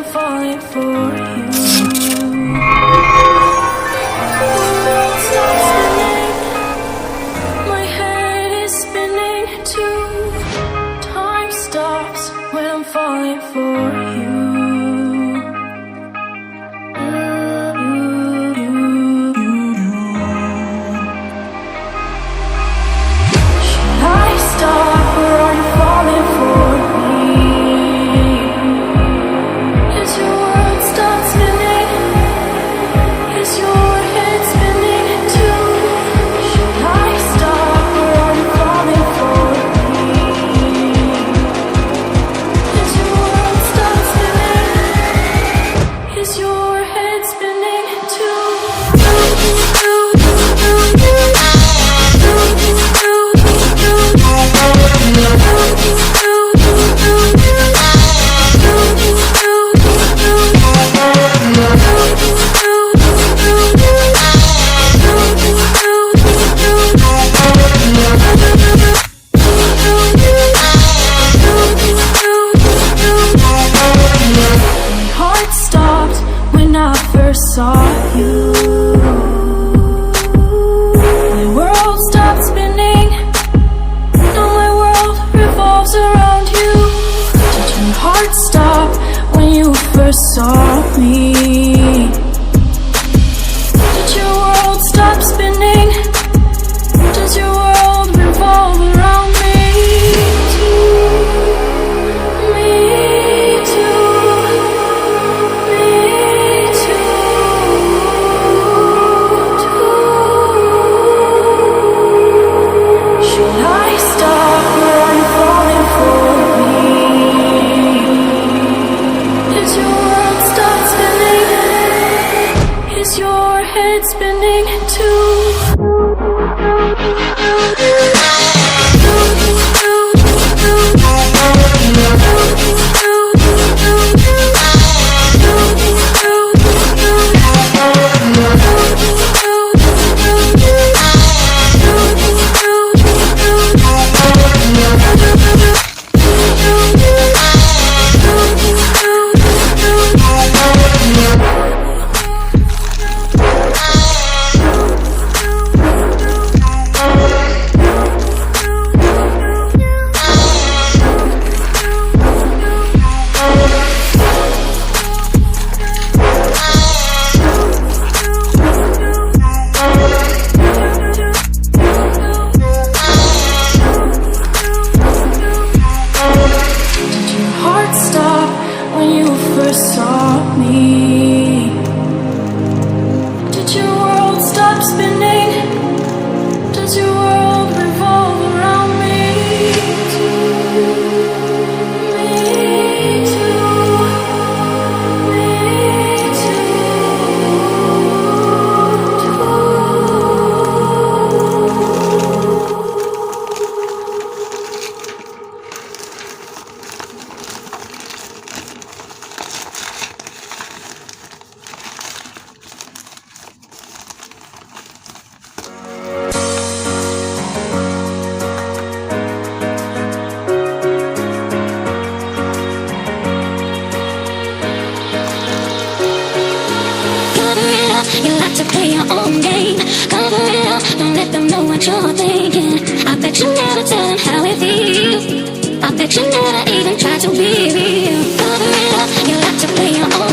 I'm falling for you. Stop spinning. My head is spinning too. Time stops when I'm falling for you. Should I stop or are you falling for me? Is your world stop spinning? Is your head spinning too? Should I stop or are you falling for me? Is your world stop spinning? Is your head spinning too? My heart stopped when I first saw you. My world stopped spinning. Now my world revolves around you. Did your heart stop when you first saw me? Did your world stop spinning? Does your world revolve around me too? Me too. Me too. Should I stop or are you falling for me? Is your world stop spinning? Is your head spinning too? Heart stop when you first saw me. Did your world stop spinning? Does your world revolve around me too? Me too. Me too. You like to play your own game. Cover it up, don't let them know what you're thinking. I bet you never tell them how it feels. I bet you never even try to be real. Cover it up, you like to play your own